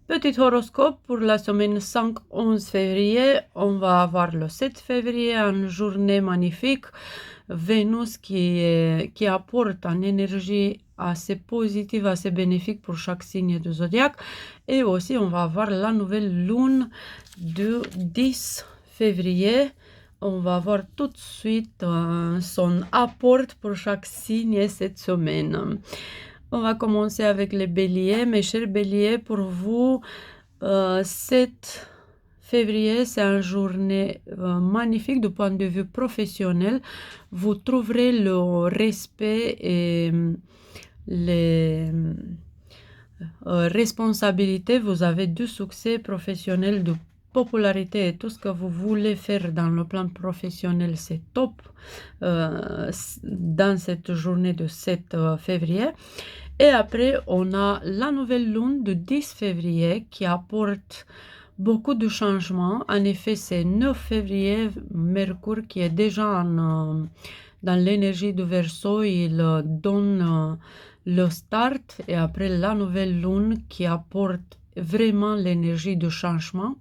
Petit horoscope pour la semaine 5-11 février. On va avoir le 7 février, une journée magnifique. Vénus qui apporte une énergie assez positive, assez bénéfique pour chaque signe du zodiaque. Et aussi, on va avoir la nouvelle lune du 10 février. On va voir tout de suite son apport pour chaque signe cette semaine. On va commencer avec les béliers. Mes chers béliers, pour vous, 7 février, c'est une journée magnifique du point de vue professionnel. Vous trouverez le respect et les responsabilités. Vous avez du succès professionnel, de popularité et tout ce que vous voulez faire dans le plan professionnel, c'est top dans cette journée de 7 février. Et après, on a la nouvelle lune de 10 février qui apporte beaucoup de changements. En effet, c'est 9 février, Mercure qui est déjà dans l'énergie du Verseau, il donne le start, et après la nouvelle lune qui apporte vraiment l'énergie de changement.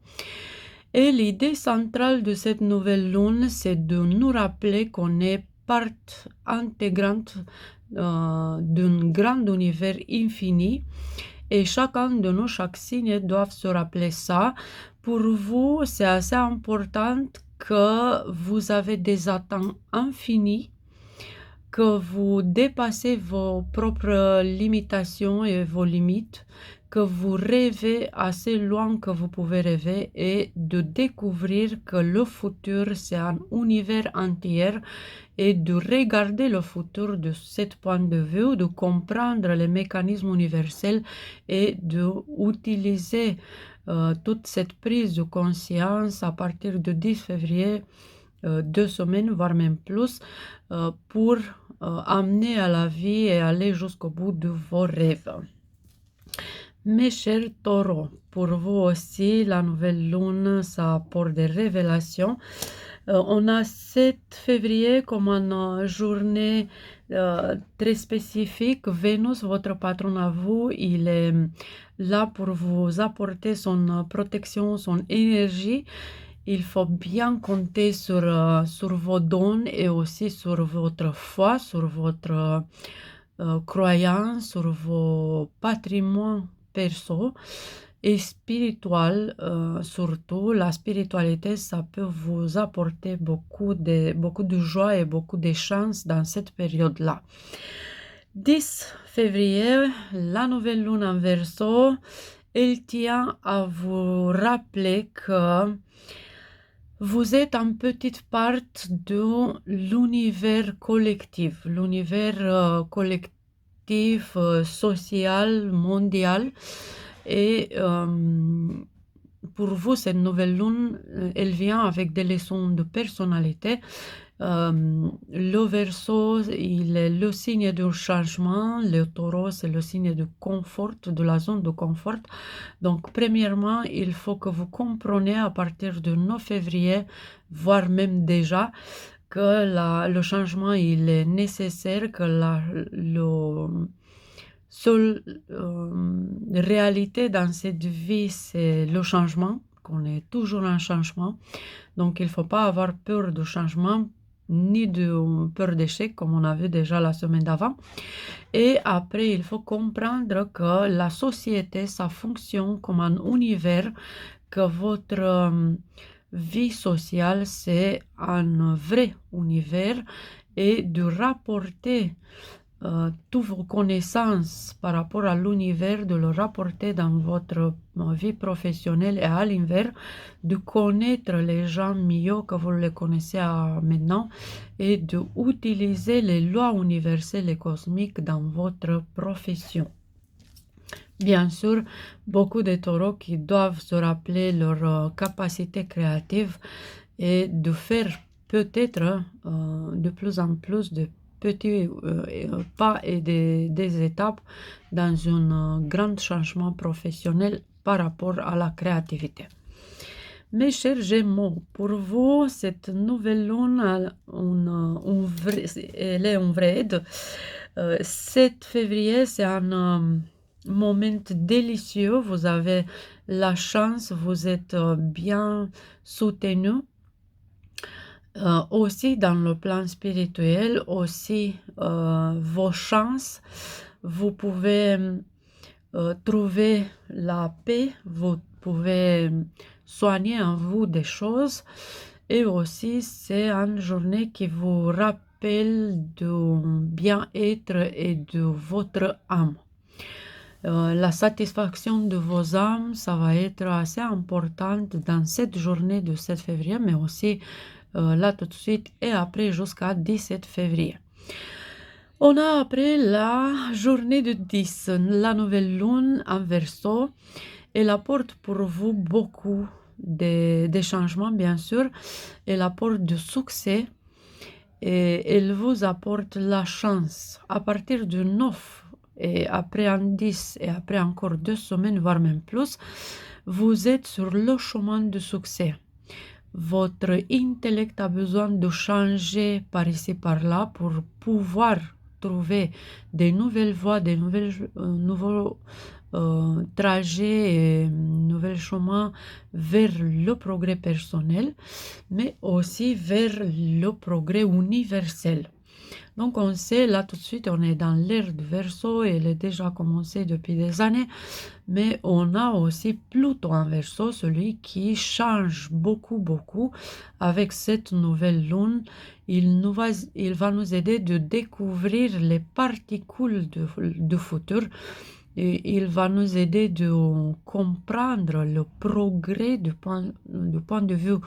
Et l'idée centrale de cette nouvelle lune, c'est de nous rappeler qu'on est part intégrante d'un grand univers infini, et chacun de nous, chaque signe doit se rappeler ça. Pour vous, c'est assez important que vous avez des attentes infinies, que vous dépassez vos propres limitations et vos limites, que vous rêvez assez loin que vous pouvez rêver, et de découvrir que le futur, c'est un univers entier, et de regarder le futur de ce point de vue, de comprendre les mécanismes universels et d'utiliser toute cette prise de conscience à partir du 10 février, 2 semaines, voire même plus, pour amener à la vie et aller jusqu'au bout de vos rêves. Mes chers taureaux, pour vous aussi, la nouvelle lune, ça apporte des révélations. On a 7 février comme une journée très spécifique. Vénus, votre patron à vous, il est là pour vous apporter son protection, son énergie. Il faut bien compter sur vos dons et aussi sur votre foi, sur votre croyance, sur vos patrimoines perso et spirituel. Surtout, la spiritualité, ça peut vous apporter beaucoup de joie et beaucoup de chance dans cette période-là. 10 février, la nouvelle lune en Verseau, elle tient à vous rappeler que vous êtes en petite part de l'univers collectif, social, mondial. Et pour vous, cette nouvelle lune, elle vient avec des leçons de personnalité. Le Verseau, il est le signe du changement. Le Taureau, c'est le signe du confort, de la zone de confort. Donc, premièrement, il faut que vous compreniez à partir du 9 février, voire même déjà, que le changement, il est nécessaire, que le seule réalité dans cette vie, c'est le changement, qu'on est toujours en changement. Donc, il ne faut pas avoir peur du changement, ni de peur d'échec, comme on a vu déjà la semaine d'avant. Et après, il faut comprendre que la société, ça fonctionne comme un univers, que votre vie sociale, c'est un vrai univers, et de rapporter toutes vos connaissances par rapport à l'univers, de le rapporter dans votre vie professionnelle, et à l'inverse, de connaître les gens mieux que vous les connaissez maintenant, et d'utiliser les lois universelles et cosmiques dans votre profession. Bien sûr, beaucoup de taureaux qui doivent se rappeler leur capacité créative et de faire peut-être de plus en plus de petits pas et des étapes dans un grand changement professionnel par rapport à la créativité. Mes chers Gémeaux, pour vous, cette nouvelle lune, elle est en vrai. 7 février, c'est un moment délicieux, vous avez la chance, vous êtes bien soutenu. Aussi dans le plan spirituel, aussi vos chances, vous pouvez trouver la paix, vous pouvez soigner en vous des choses et aussi c'est une journée qui vous rappelle du bien-être et de votre âme. La satisfaction de vos âmes, ça va être assez importante dans cette journée de 7 février, mais aussi là tout de suite et après jusqu'à 17 février. On a après la journée de 10, la nouvelle lune en Verseau. Elle apporte pour vous beaucoup de changements, bien sûr. Elle apporte du succès et elle vous apporte la chance. À partir du 9 et après un 10 et après encore 2 semaines, voire même plus, vous êtes sur le chemin du succès. Votre intellect a besoin de changer par ici, par là pour pouvoir trouver des nouvelles voies, des nouveaux trajets et nouveaux chemins vers le progrès personnel, mais aussi vers le progrès universel. Donc on sait, là tout de suite, on est dans l'ère du Verseau, et elle est déjà commencée depuis des années, mais on a aussi Pluton en Verseau, celui qui change beaucoup, beaucoup avec cette nouvelle lune. Il va nous aider de découvrir les particules du futur. Et il va nous aider de comprendre le progrès du point de vue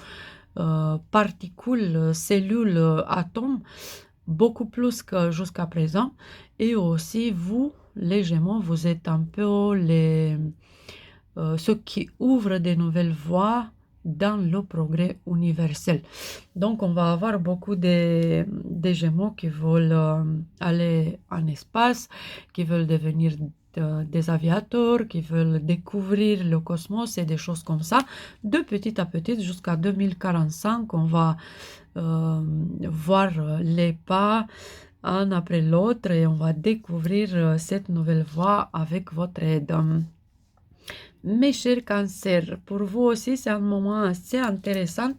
particules, cellules, atomes, beaucoup plus que jusqu'à présent. Et aussi, vous, les Gémeaux, vous êtes un peu ceux qui ouvrent de nouvelles voies dans le progrès universel. Donc, on va avoir beaucoup de Gémeaux qui veulent aller en espace, qui veulent devenir des aviateurs, qui veulent découvrir le cosmos et des choses comme ça. De petit à petit, jusqu'à 2045, on va voir les pas un après l'autre et on va découvrir cette nouvelle voie avec votre aide. Mes chers cancers, pour vous aussi, c'est un moment assez intéressant.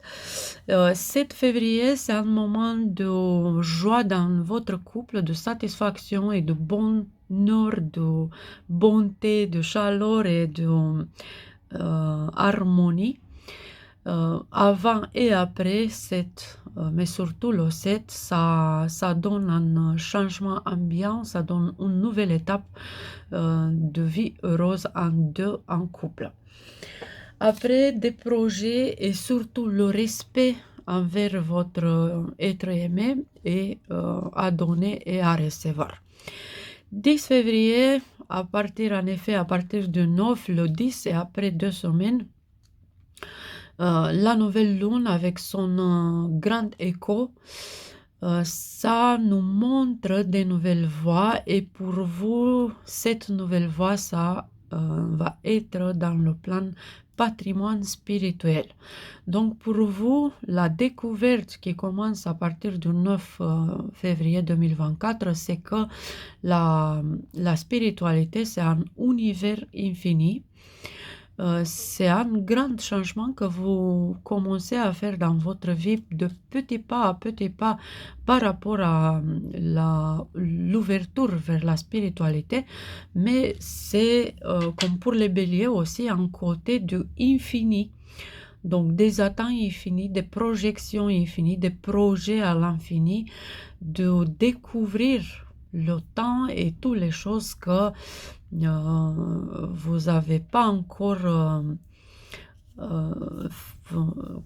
7 février, c'est un moment de joie dans votre couple, de satisfaction et de bonheur, de bonté, de chaleur et de harmonie. Avant et après 7, mais surtout le 7, ça donne un changement ambiant, ça donne une nouvelle étape de vie heureuse en deux, en couple. Après, des projets et surtout le respect envers votre être aimé et à donner et à recevoir. 10 février, à partir du 9, le 10 et après 2 semaines, la nouvelle lune avec son grand écho, ça nous montre des nouvelles voies et pour vous, cette nouvelle voie, ça va être dans le plan patrimoine spirituel. Donc pour vous, la découverte qui commence à partir du 9 février 2024, c'est que la spiritualité, c'est un univers infini. C'est un grand changement que vous commencez à faire dans votre vie de petit pas à petit pas par rapport à l'ouverture vers la spiritualité, mais c'est comme pour les béliers aussi un côté de infini. Donc des attentes infinies, des projections infinies, des projets à l'infini, de découvrir le temps et toutes les choses que vous n'avez pas encore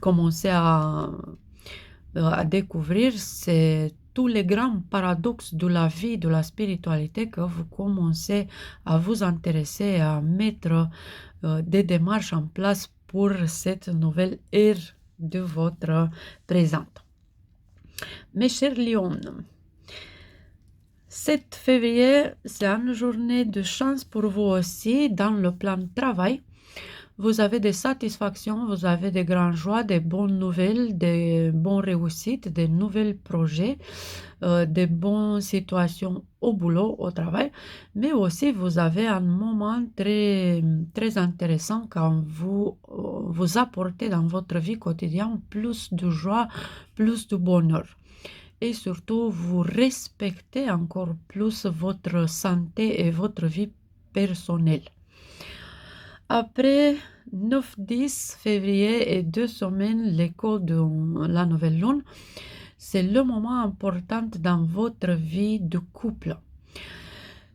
commencé à découvrir. C'est tous les grands paradoxes de la vie, de la spiritualité que vous commencez à vous intéresser, à mettre des démarches en place pour cette nouvelle ère de votre présent. Mes chers lions, 7 février, c'est une journée de chance pour vous aussi dans le plan de travail. vous avez des satisfactions, vous avez des grandes joies, des bonnes nouvelles, des bonnes réussites, des nouveaux projets, des bonnes situations au boulot, au travail, mais aussi vous avez un moment très, très intéressant quand vous apportez dans votre vie quotidienne plus de joie, plus de bonheur. Et surtout, vous respectez encore plus votre santé et votre vie personnelle. Après 9-10 février et 2 semaines, l'écho de la nouvelle lune, c'est le moment important dans votre vie de couple.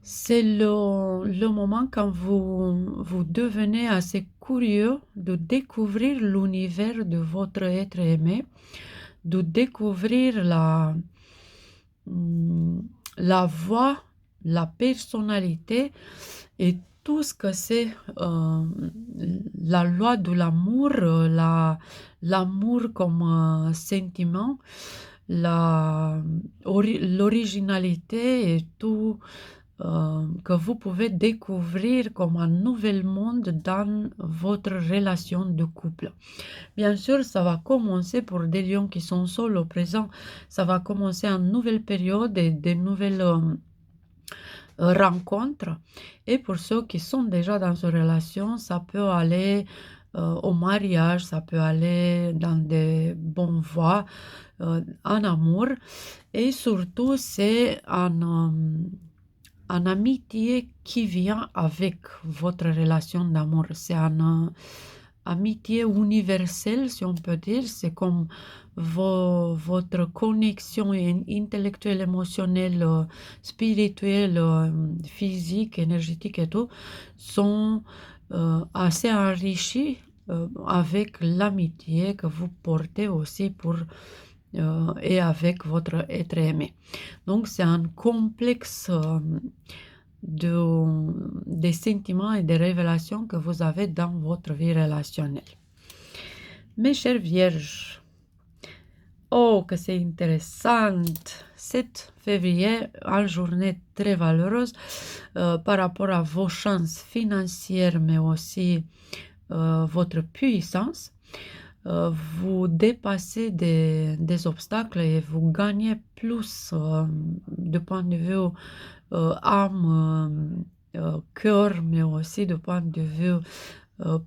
C'est le moment quand vous devenez assez curieux de découvrir l'univers de votre être aimé, de découvrir la voix, la personnalité et tout ce que c'est la loi de l'amour, l'amour comme sentiment, l'originalité et tout que vous pouvez découvrir comme un nouvel monde dans votre relation de couple. Bien sûr, ça va commencer pour des lions qui sont seuls au présent, ça va commencer une nouvelle période et des nouvelles rencontres. Et pour ceux qui sont déjà dans une relation, ça peut aller au mariage, ça peut aller dans des bonnes voies, en amour. Et surtout, c'est une amitié qui vient avec votre relation d'amour. C'est une amitié universelle, si on peut dire. C'est comme votre connexion intellectuelle, émotionnelle, spirituelle, physique, énergétique et tout, sont assez enrichies avec l'amitié que vous portez aussi et avec votre être aimé. Donc c'est un complexe des sentiments et des révélations que vous avez dans votre vie relationnelle. Mes chères vierges, oh que c'est intéressant, 7 février, une journée très valeureuse par rapport à vos chances financières, mais aussi votre puissance. Vous dépassez des obstacles et vous gagnez plus de point de vue âme, cœur, mais aussi de point de vue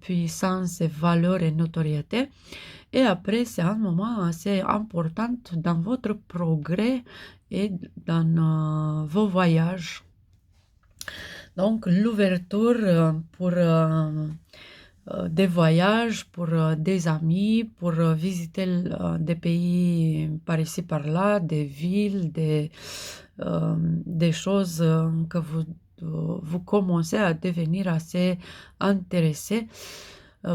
puissance et valeur et notoriété. Et après, c'est un moment assez important dans votre progrès et dans vos voyages. Donc, l'ouverture pour des voyages, pour des amis, pour visiter des pays par ici, par là, des villes, des choses que vous commencez à devenir assez intéressé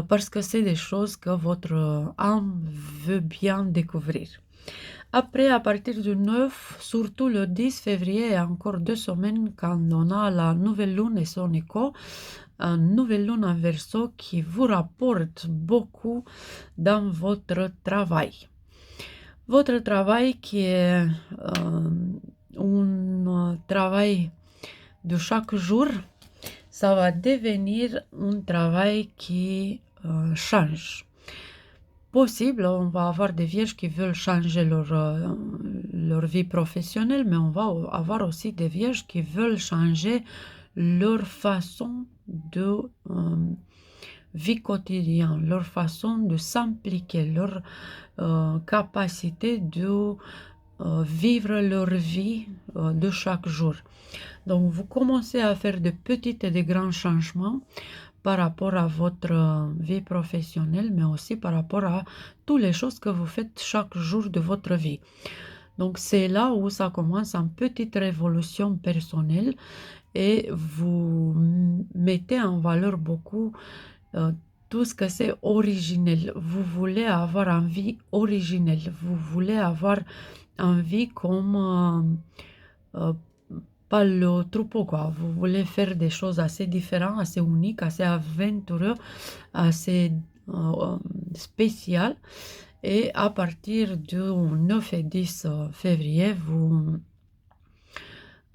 parce que c'est des choses que votre âme veut bien découvrir. Après, à partir du 9, surtout le 10 février et encore 2 semaines, quand on a la nouvelle lune et son écho, une nouvelle lune en Verseau qui vous rapporte beaucoup dans votre travail. Votre travail qui est un travail de chaque jour, ça va devenir un travail qui change. Possible, on va avoir des vierges qui veulent changer leur vie professionnelle, mais on va avoir aussi des vierges qui veulent changer leur façon de vie quotidienne, leur façon de s'impliquer, leur capacité de vivre leur vie de chaque jour. Donc, vous commencez à faire de petits et de grands changements par rapport à votre vie professionnelle, mais aussi par rapport à toutes les choses que vous faites chaque jour de votre vie. Donc, c'est là où ça commence une petite révolution personnelle et vous mettez en valeur beaucoup tout ce que c'est originel. Vous voulez avoir une vie originelle. Vous voulez avoir une vie comme pas le troupeau, quoi. Vous voulez faire des choses assez différentes, assez uniques, assez aventureux, assez spéciales. Et à partir du 9 et 10 février,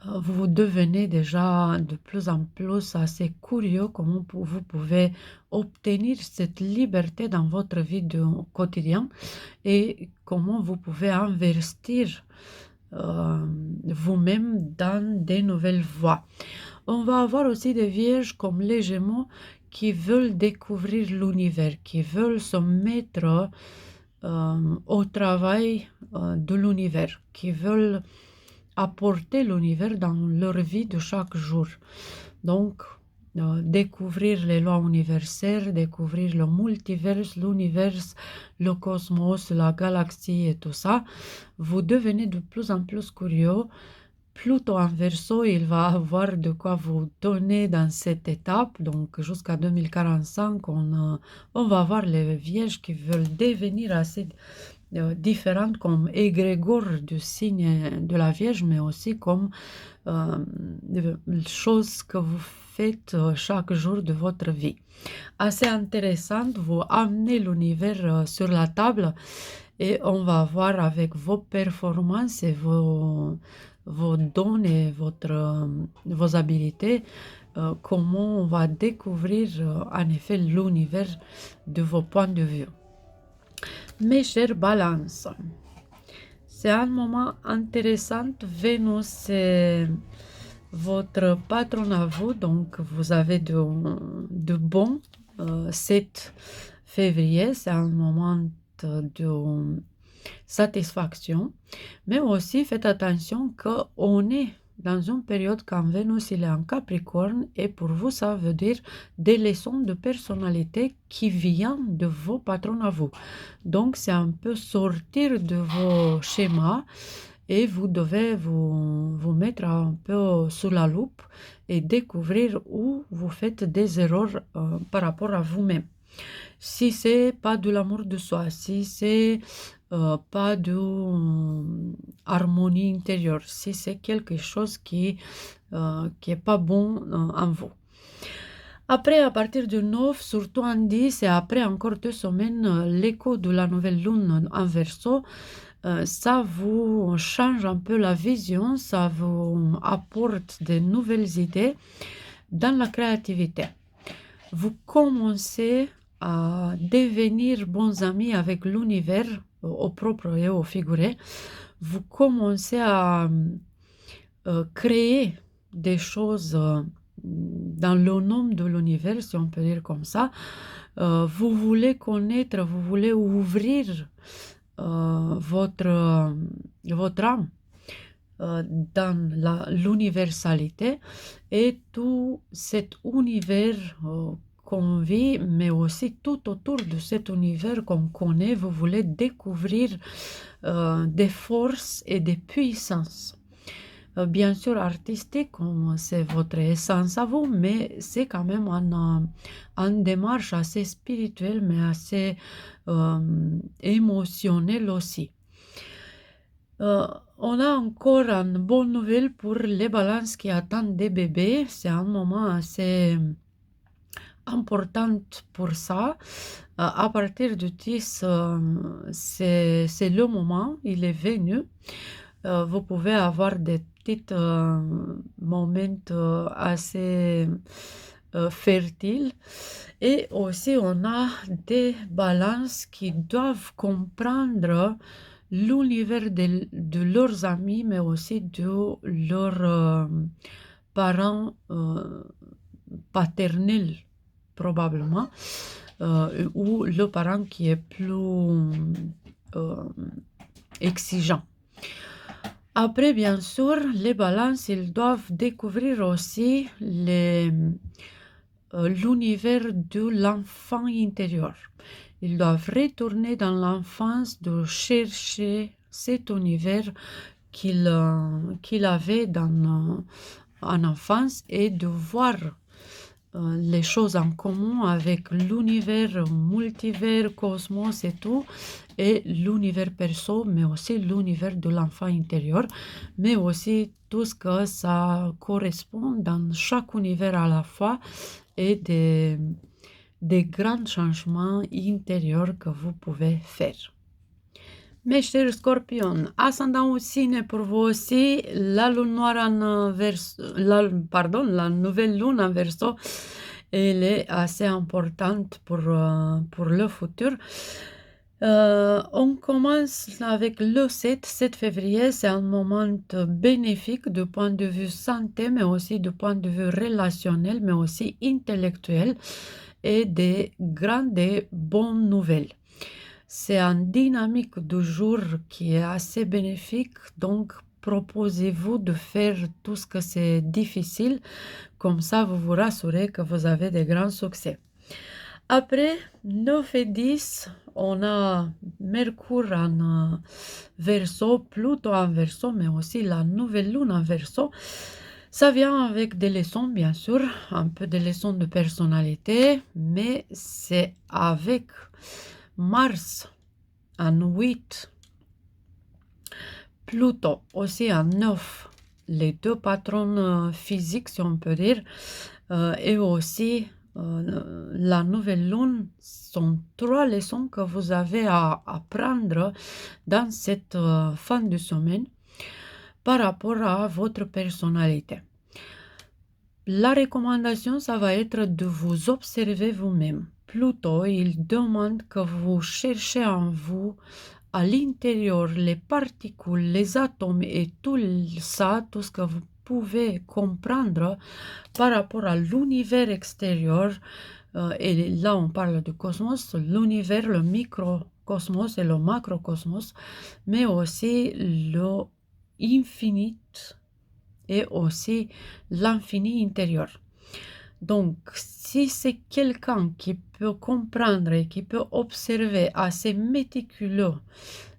vous devenez déjà de plus en plus assez curieux comment vous pouvez obtenir cette liberté dans votre vie de quotidien et comment vous pouvez investir vous-même dans des nouvelles voies. On va avoir aussi des vierges comme les Gémeaux qui veulent découvrir l'univers, qui veulent se mettre au travail de l'univers, qui veulent apporter l'univers dans leur vie de chaque jour. Donc, découvrir les lois universelles, découvrir le multivers, l'univers, le cosmos, la galaxie et tout ça, vous devenez de plus en plus curieux. Pluton en Verseau, il va avoir de quoi vous donner dans cette étape. Donc, jusqu'à 2045, on va voir les vierges qui veulent devenir assez différentes comme égrégore du signe de la Vierge, mais aussi comme choses que vous faites chaque jour de votre vie. Assez intéressante, vous amenez l'univers sur la table et on va voir avec vos performances et vos dons et vos habiletés comment on va découvrir en effet l'univers de vos points de vue. Mes chers balances, c'est un moment intéressant. Vénus, c'est votre patron à vous, donc vous avez de bons 7 février, c'est un moment de satisfaction, mais aussi faites attention qu'on est dans une période quand Vénus il est en Capricorne et pour vous ça veut dire des leçons de personnalité qui viennent de vos patrons à vous. Donc c'est un peu sortir de vos schémas et vous devez vous mettre un peu sous la loupe et découvrir où vous faites des erreurs par rapport à vous-même. Si c'est pas de l'amour de soi, si c'est pas de harmonie intérieure, si c'est quelque chose qui est pas bon en vous. Après, à partir du 9, surtout en 10 et après encore 2 semaines, l'écho de la nouvelle lune en Verseau, ça vous change un peu la vision, ça vous apporte de nouvelles idées dans la créativité. Vous commencez à devenir bons amis avec l'univers, au propre et au figuré. Vous commencez à créer des choses dans le nom de l'univers, si on peut dire comme ça. Vous voulez connaître, vous voulez ouvrir votre âme dans l'universalité et tout cet univers qu'on vit, mais aussi tout autour de cet univers qu'on connaît, vous voulez découvrir des forces et des puissances. Bien sûr, artistique, c'est votre essence à vous, mais c'est quand même une démarche assez spirituelle, mais assez émotionnelle aussi. On a encore une bonne nouvelle pour les balances qui attendent des bébés. C'est un moment assez important pour ça. À partir du 10, c'est le moment, il est venu. Vous pouvez avoir des petits moments assez fertiles. Et aussi, on a des balances qui doivent comprendre l'univers de leurs amis, mais aussi de leurs parents paternels, probablement, ou le parent qui est plus exigeant. Après, bien sûr, les balances, ils doivent découvrir aussi l'univers de l'enfant intérieur. Ils doivent retourner dans l'enfance, de chercher cet univers qu'il avait en enfance et de voir les choses en commun avec l'univers, multivers, cosmos et tout, et l'univers perso, mais aussi l'univers de l'enfant intérieur, mais aussi tout ce que ça correspond dans chaque univers à la fois et des grands changements intérieurs que vous pouvez faire. Mes chers scorpions, ascendant au signe pour vous aussi, la lune noire en verso, la nouvelle lune en verso, elle est assez importante pour le futur. On commence avec le 7 février, c'est un moment bénéfique du point de vue santé, mais aussi du point de vue relationnel, mais aussi intellectuel, et des grandes et bonnes nouvelles. C'est une dynamique du jour qui est assez bénéfique, donc proposez-vous de faire tout ce que c'est difficile, comme ça vous vous rassurez que vous avez des grands succès. Après 9 et 10, on a Mercure en Verseau, Pluton en Verseau, mais aussi la nouvelle lune en Verseau. Ça vient avec des leçons, bien sûr, un peu des leçons de personnalité, mais c'est avec Mars en 8, Pluton aussi en 9, les deux patrons physiques, si on peut dire, et aussi la nouvelle lune sont 3 leçons que vous avez à apprendre dans cette fin de semaine par rapport à votre personnalité. La recommandation, ça va être de vous observer vous-même. Pluton, il demande que vous cherchez en vous, à l'intérieur, les particules, les atomes et tout ça, tout ce que vous pouvez comprendre par rapport à l'univers extérieur. Et là, on parle du cosmos, l'univers, le microcosmos et le macrocosmos, mais aussi le infinite et aussi l'infini intérieur. Donc, si c'est quelqu'un qui peut comprendre et qui peut observer assez méticuleux,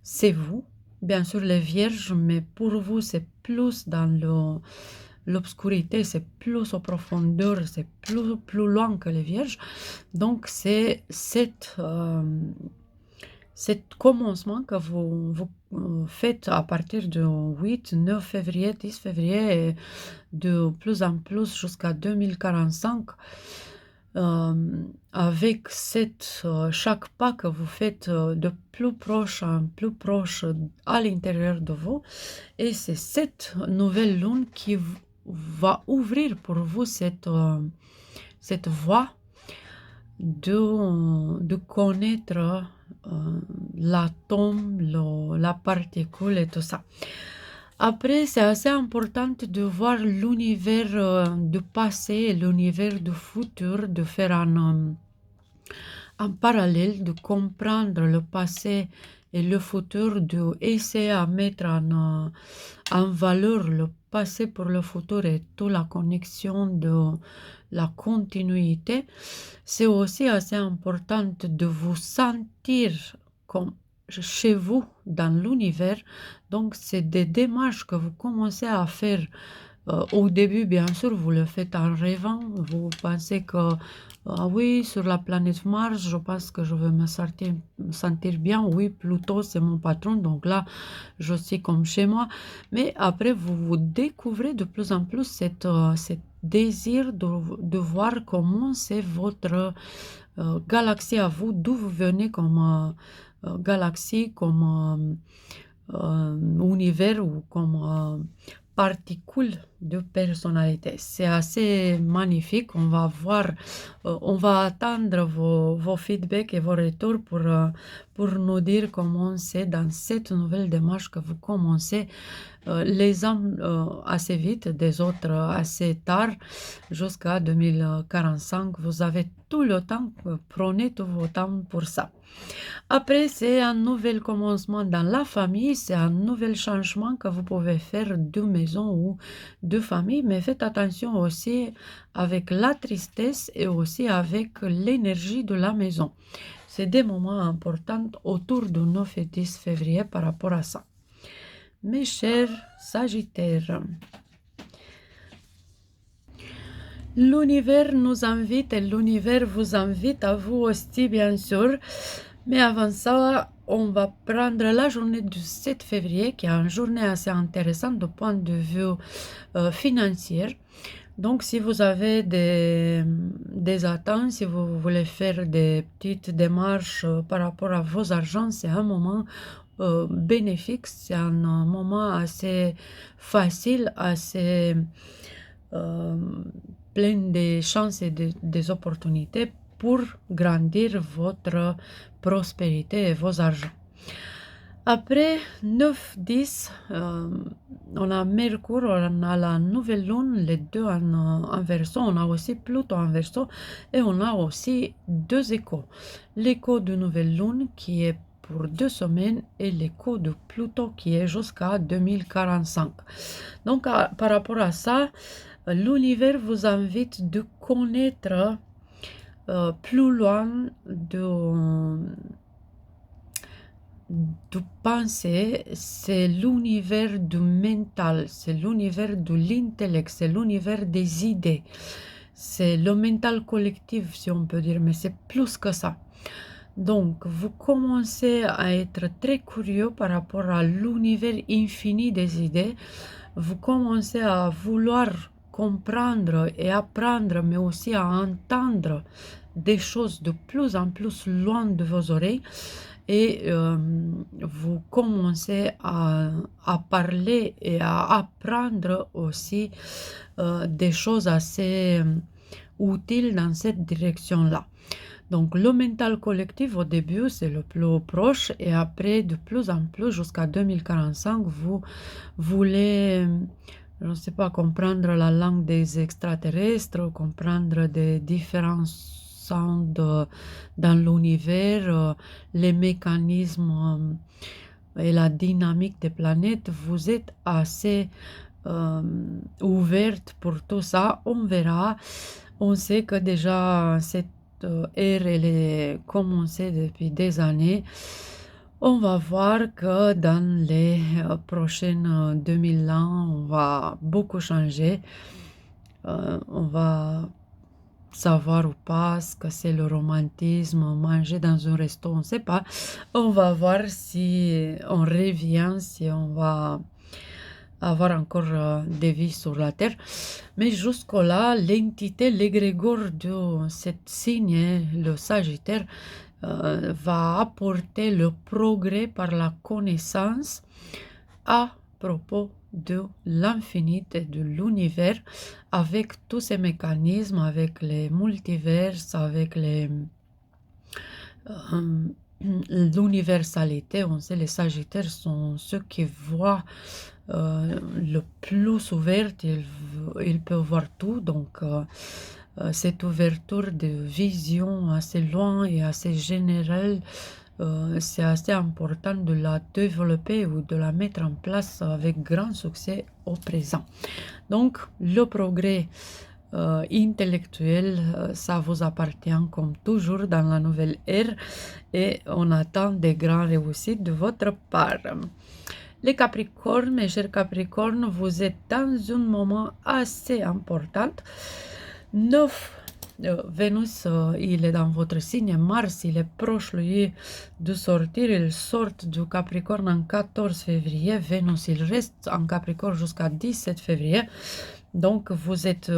c'est vous. Bien sûr, les vierges, mais pour vous, c'est plus dans l'obscurité, c'est plus en profondeur, c'est plus loin que les vierges. Donc, c'est cet commencement que vous faites à partir du 8, 9 février, 10 février, et de plus en plus jusqu'à 2045, avec chaque pas que vous faites de plus proche en plus proche à l'intérieur de vous. Et c'est cette nouvelle lune qui va ouvrir pour vous cette voie de connaître l'atome, la particule et tout ça. Après, c'est assez important de voir l'univers du passé et l'univers du futur, de faire un parallèle, de comprendre le passé et le futur, d'essayer à mettre en valeur le passé pour le futur et toute la connexion de la continuité. C'est aussi assez important de vous sentir comme chez vous dans l'univers. Donc, c'est des démarches que vous commencez à faire. Au début, bien sûr, vous le faites en rêvant. Vous pensez que, ah oui, sur la planète Mars, je pense que je vais me sentir bien. Oui, Pluton, c'est mon patron, donc là, je suis comme chez moi. Mais après, vous découvrez de plus en plus cette désir de voir comment c'est votre galaxie à vous, d'où vous venez comme galaxie, comme univers ou comme particules de personnalité. C'est assez magnifique. On va voir, on va attendre vos feedbacks et vos retours pour nous dire comment c'est dans cette nouvelle démarche que vous commencez. Les hommes assez vite, des autres assez tard, jusqu'à 2045. Vous avez tout le temps, prenez tout votre temps pour ça. Après, c'est un nouvel commencement dans la famille, c'est un nouvel changement que vous pouvez faire de maison ou de famille, mais faites attention aussi avec la tristesse et aussi avec l'énergie de la maison. C'est des moments importants autour du 9 et 10 février par rapport à ça. Mes chers Sagittaires, l'univers nous invite et l'univers vous invite à vous aussi, bien sûr. Mais avant ça, on va prendre la journée du 7 février, qui est une journée assez intéressante du point de vue financier. Donc, si vous avez des attentes, si vous voulez faire des petites démarches par rapport à vos argents, c'est un moment bénéfique, c'est un moment assez facile, assez plein de chances et des opportunités pour grandir votre prospérité et vos argents. Après 9-10, on a Mercure, on a la nouvelle lune, les deux en Verseau, on a aussi Pluton en Verseau et on a aussi deux échos. L'écho de nouvelle lune qui est pour 2 semaines et l'écho de Pluton qui est jusqu'à 2045. Donc par rapport à ça, l'univers vous invite de connaître plus loin de penser, c'est l'univers du mental, c'est l'univers de l'intellect, c'est l'univers des idées. C'est le mental collectif, si on peut dire, mais c'est plus que ça. Donc, vous commencez à être très curieux par rapport à l'univers infini des idées. Vous commencez à vouloir comprendre et apprendre, mais aussi à entendre des choses de plus en plus loin de vos oreilles. Et vous commencez à parler et à apprendre aussi des choses assez utiles dans cette direction-là. Donc le mental collectif au début c'est le plus proche et après de plus en plus jusqu'à 2045 vous voulez, je ne sais pas, comprendre la langue des extraterrestres, comprendre des différents sons dans l'univers, les mécanismes et la dynamique des planètes. Vous êtes assez ouverte pour tout ça. On verra. On sait que déjà cette ère, elle est commencée depuis des années. On va voir que dans les prochaines 2000 ans, on va beaucoup changer. On va savoir ou pas ce que c'est le romantisme, manger dans un resto, on ne sait pas. On va voir si on revient, si on va avoir encore des vies sur la terre. Mais jusque-là, l'entité, l'égrégore de cette signe, le Sagittaire, va apporter le progrès par la connaissance à propos de l'infini et de l'univers, avec tous ces mécanismes, avec les multivers, avec l'universalité. On sait les Sagittaires sont ceux qui voient le plus ouvert, ils peuvent voir tout, donc cette ouverture de vision assez loin et assez générale, c'est assez important de la développer ou de la mettre en place avec grand succès au présent. Donc le progrès intellectuel, ça vous appartient comme toujours dans la nouvelle ère et on attend des grandes réussites de votre part. Les Capricornes, mes chers Capricornes, vous êtes dans un moment assez important. 9, Vénus, il est dans votre signe. Mars, il est proche, lui, de sortir. Il sort du Capricorne en 14 février. Vénus, il reste en Capricorne jusqu'à 17 février. Donc, vous êtes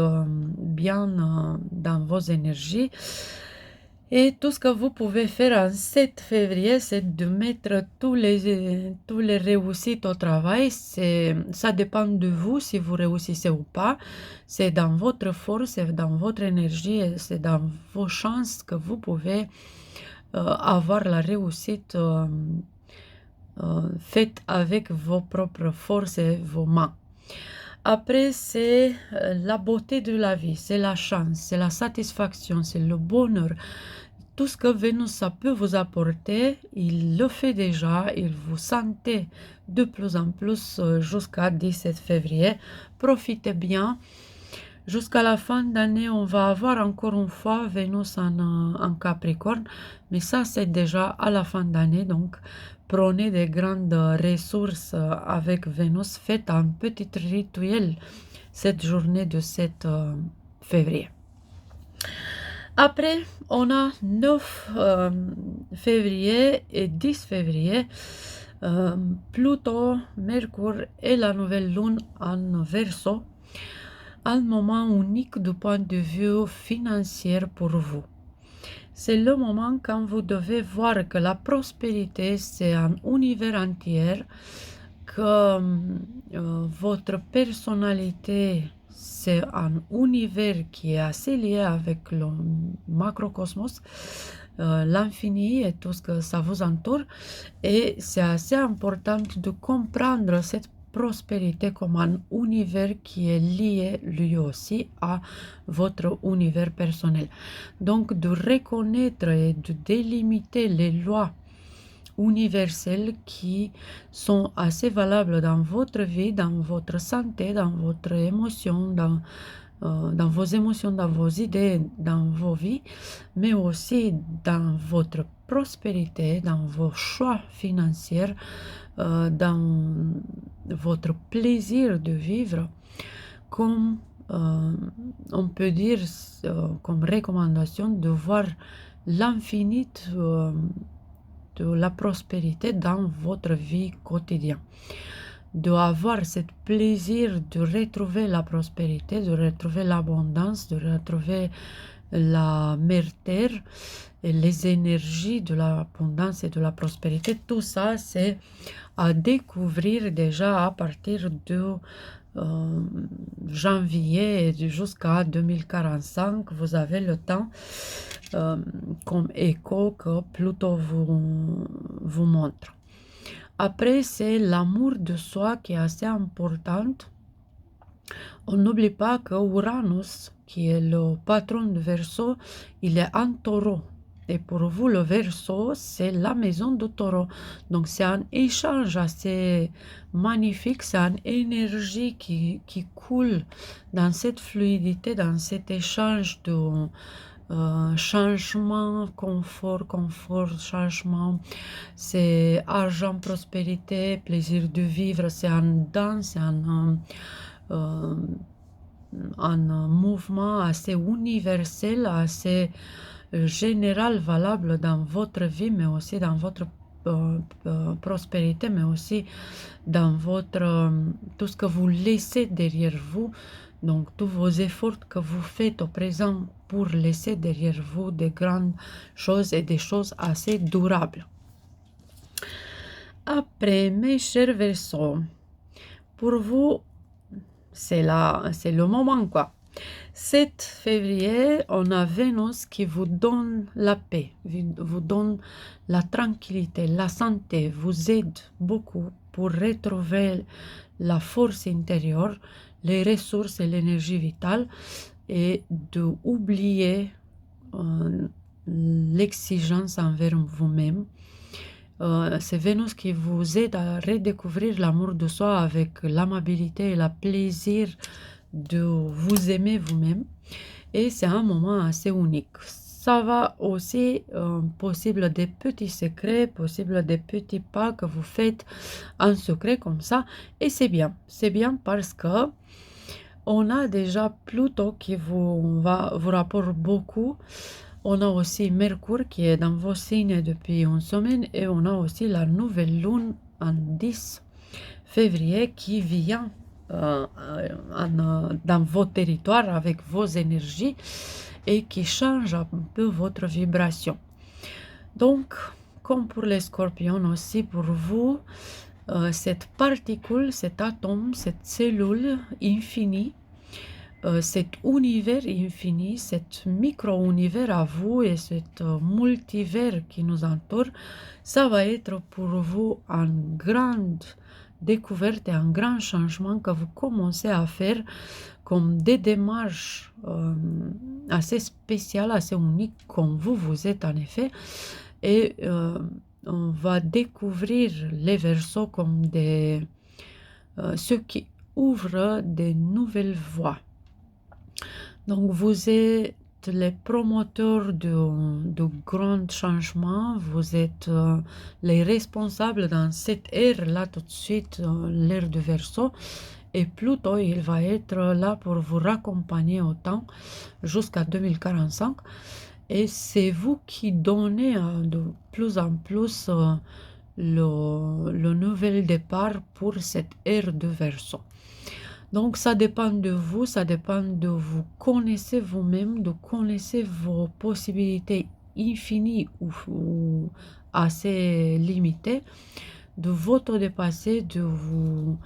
bien dans vos énergies. Et tout ce que vous pouvez faire en 7 février, c'est de mettre tous les réussites au travail. Ça dépend de vous si vous réussissez ou pas. C'est dans votre force, c'est dans votre énergie, c'est dans vos chances que vous pouvez avoir la réussite faite avec vos propres forces et vos mains. Après, c'est la beauté de la vie, c'est la chance, c'est la satisfaction, c'est le bonheur. Tout ce que Vénus ça peut vous apporter, il le fait déjà, il vous sentez de plus en plus jusqu'à 17 février. Profitez bien. Jusqu'à la fin d'année, on va avoir encore une fois Vénus en Capricorne, mais ça c'est déjà à la fin d'année, donc prenez des grandes ressources avec Vénus, faites un petit rituel cette journée de 7 février. Après, on a 9 février et 10 février, Pluton, Mercure et la nouvelle lune en Verseau. Un moment unique du point de vue financier pour vous. C'est le moment quand vous devez voir que la prospérité, c'est un univers entier, que votre personnalité, c'est un univers qui est assez lié avec le macrocosmos, l'infini et tout ce que ça vous entoure. Et c'est assez important de comprendre cette prospérité comme un univers qui est lié lui aussi à votre univers personnel. Donc de reconnaître et de délimiter les lois universelles qui sont assez valables dans votre vie, dans votre santé, dans votre émotion, dans vos émotions, dans vos idées, dans vos vies, mais aussi dans votre prospérité, dans vos choix financiers, dans votre plaisir de vivre, comme on peut dire comme recommandation de voir l'infini de la prospérité dans votre vie quotidienne, d'avoir ce plaisir de retrouver la prospérité, de retrouver l'abondance, de retrouver la mère terre et les énergies de l'abondance et de la prospérité. Tout ça, c'est à découvrir déjà à partir de janvier jusqu'à 2045. Vous avez le temps comme écho que Pluton vous montre. Après, c'est l'amour de soi qui est assez important. On n'oublie pas que Uranus, qui est le patron de Verseau, il est en taureau. Et pour vous, le Verseau, c'est la maison de taureau. Donc, c'est un échange assez magnifique, c'est une énergie qui coule dans cette fluidité, dans cet échange de changement, confort, changement. C'est argent, prospérité, plaisir de vivre, c'est un danse, c'est un mouvement assez universel, assez général, valable dans votre vie, mais aussi dans votre prospérité, mais aussi dans votre tout ce que vous laissez derrière vous. Donc, tous vos efforts que vous faites au présent pour laisser derrière vous des grandes choses et des choses assez durables. Après, mes chers Verseaux, pour vous, c'est le moment, quoi. 7 février, on a Vénus qui vous donne la paix, vous donne la tranquillité, la santé, vous aide beaucoup pour retrouver la force intérieure, les ressources et l'énergie vitale et d'oublier l'exigence envers vous-même. C'est Vénus qui vous aide à redécouvrir l'amour de soi avec l'amabilité et le plaisir de vous aimer vous-même. Et c'est un moment assez unique. Ça va aussi possible des petits secrets, possible des petits pas que vous faites en secret comme ça. Et c'est bien. C'est bien parce que on a déjà Pluton qui vous rapporte beaucoup. On a aussi Mercure qui est dans vos signes depuis une semaine et on a aussi la nouvelle lune en 10 février qui vient dans vos territoires avec vos énergies et qui change un peu votre vibration. Donc, comme pour les scorpions aussi, pour vous, cette particule, cet atome, cette cellule infinie, cet univers infini, cet micro-univers à vous et cet multivers qui nous entoure, ça va être pour vous une grande découverte et un grand changement que vous commencez à faire comme des démarches assez spéciales, assez uniques comme vous êtes en effet. Et on va découvrir les Verseaux comme ceux qui ouvrent des nouvelles voies. Donc, vous êtes les promoteurs de grands changements, vous êtes les responsables dans cette ère-là tout de suite, l'ère de Verseau, et Pluton, il va être là pour vous raccompagner au temps jusqu'à 2045, et c'est vous qui donnez de plus en plus le nouvel départ pour cette ère de Verseau. Donc, ça dépend de vous, ça dépend de vous connaissez vous-même, de connaissez vos possibilités infini ou assez limité, de votre dépassé, de vous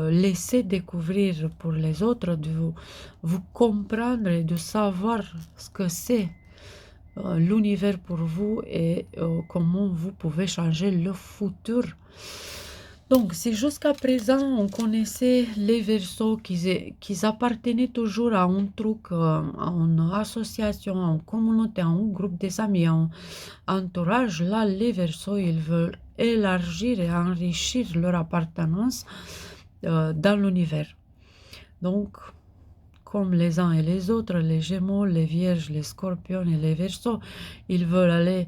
laisser découvrir pour les autres, de vous comprendre et de savoir ce que c'est l'univers pour vous et comment vous pouvez changer le futur. Donc, si jusqu'à présent on connaissait les Verseaux qui appartenaient toujours à un truc, à une association, à une communauté, à un groupe des amis, à un entourage, là, les Verseaux, ils veulent élargir et enrichir leur appartenance dans l'univers. Donc, comme les uns et les autres, les Gémeaux, les Vierges, les Scorpions et les Verseaux, ils veulent aller,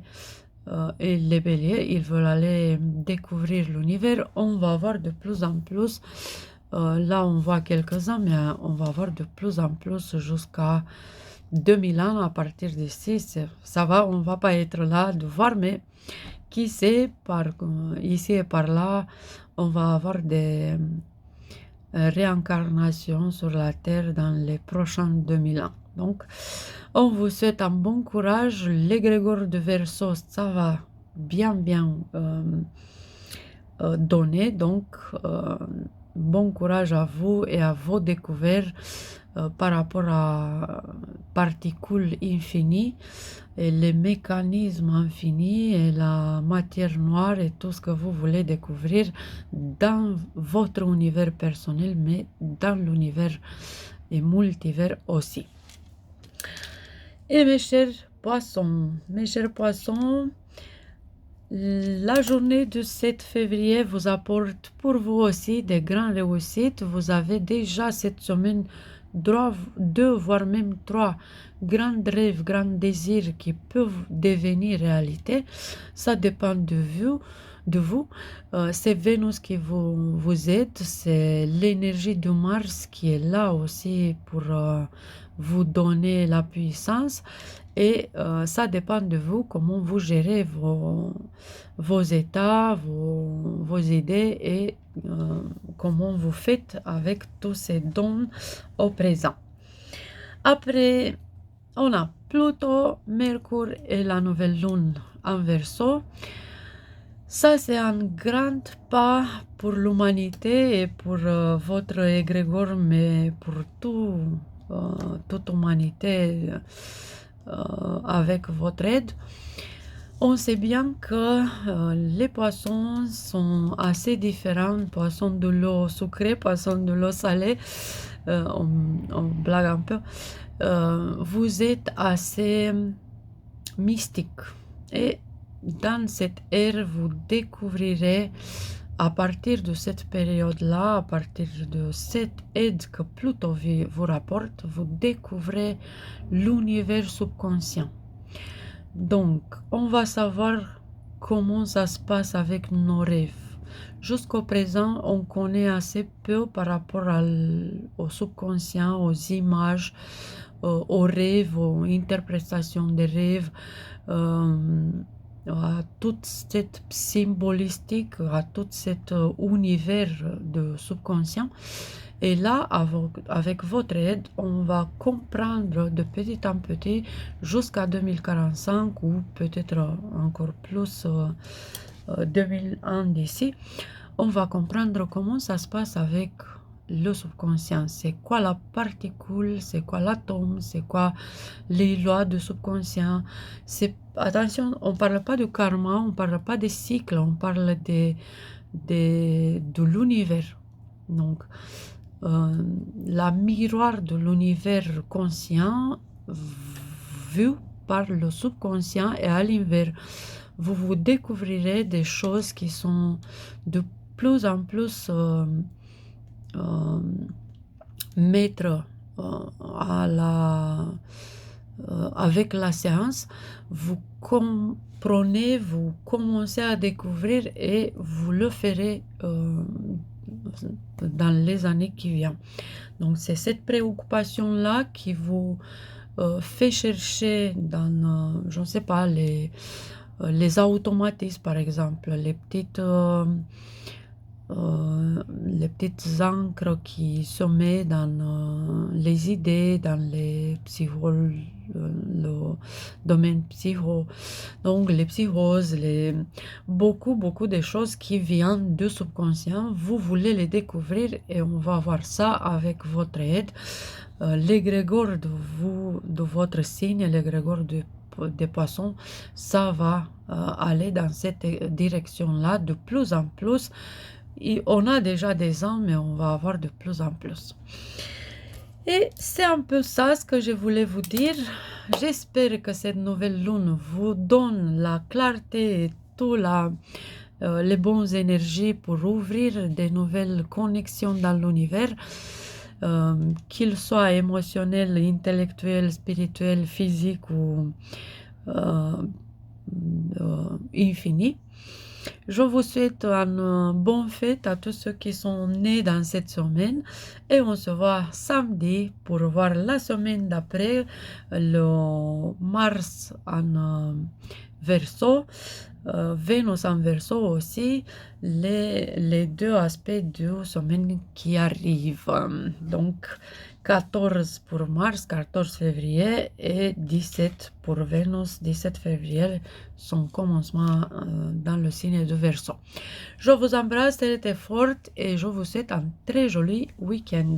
et les Béliers, ils veulent aller découvrir l'univers. On va voir de plus en plus, là on voit quelques-uns, mais on va voir de plus en plus jusqu'à 2000 ans à partir d'ici. Ça va, on va pas être là de voir, mais qui sait, ici et par là, on va avoir des réincarnations sur la Terre dans les prochains 2000 ans. Donc, on vous souhaite un bon courage. L'égrégore de Verseau, ça va bien donner. Donc, bon courage à vous et à vos découvertes par rapport à particules infinies et les mécanismes infinis et la matière noire et tout ce que vous voulez découvrir dans votre univers personnel, mais dans l'univers et multivers aussi. Et mes chers poissons, la journée du 7 février vous apporte pour vous aussi des grandes réussites. Vous avez déjà cette semaine 2, voire même 3 grands rêves, grands désirs qui peuvent devenir réalité. Ça dépend de vous. C'est Vénus qui vous aide, c'est l'énergie de Mars qui est là aussi pour vous donner la puissance. Et ça dépend de vous, comment vous gérez vos états, vos idées et comment vous faites avec tous ces dons au présent. Après, on a Pluton, Mercure et la nouvelle lune en Verseau. Ça, c'est un grand pas pour l'humanité et pour votre égrégore, mais pour toute humanité avec votre aide. On sait bien que les poissons sont assez différents, poissons de l'eau sucrée, poissons de l'eau salée, on blague un peu. Vous êtes assez mystique et dans cette ère, vous découvrirez à partir de cette période-là, à partir de cette aide que Pluton vous rapporte, vous découvrez l'univers subconscient. Donc, on va savoir comment ça se passe avec nos rêves. Jusqu'au présent, on connaît assez peu par rapport au subconscient, aux images, aux rêves, aux interprétations des rêves, à toute cette symbolistique, à tout cet univers de subconscient. Et là, avec votre aide, on va comprendre de petit en petit jusqu'à 2045 ou peut-être encore plus 2000 ans d'ici. On va comprendre comment ça se passe avec le subconscient. C'est quoi la particule, c'est quoi l'atome, c'est quoi les lois du subconscient. Attention, on ne parle pas de karma, on ne parle pas des cycles, on parle de l'univers. Donc, la miroir de l'univers conscient vu par le subconscient et à l'inverse. Vous découvrirez des choses qui sont de plus en plus maîtres avec la séance. Vous comprenez, vous commencez à découvrir et vous le ferez dans les années qui viennent. Donc c'est cette préoccupation-là qui vous fait chercher dans, je ne sais pas, les automatismes par exemple, les petites les petites encres qui se mettent dans les idées, dans le domaine psycho, donc les psychoses, beaucoup de choses qui viennent du subconscient. Vous voulez les découvrir et on va voir ça avec votre aide. L'égrégore de votre signe, l'égrégore des poissons, ça va aller dans cette direction-là de plus en plus. Et on a déjà des ans, mais on va avoir de plus en plus. Et c'est un peu ça ce que je voulais vous dire. J'espère que cette nouvelle lune vous donne la clarté et tout les bonnes énergies pour ouvrir des nouvelles connexions dans l'univers, qu'ils soient émotionnels, intellectuels, spirituels, physiques ou infinis. Je vous souhaite une bonne fête à tous ceux qui sont nés dans cette semaine et on se voit samedi pour voir la semaine d'après, le Mars en Verseau, Vénus en Verseau aussi, les deux aspects de semaine qui arrivent. Donc 14 pour Mars, 14 février et 17 pour Vénus, 17 février, son commencement dans le signe de Verseau. Je vous embrasse très forte et je vous souhaite un très joli week-end.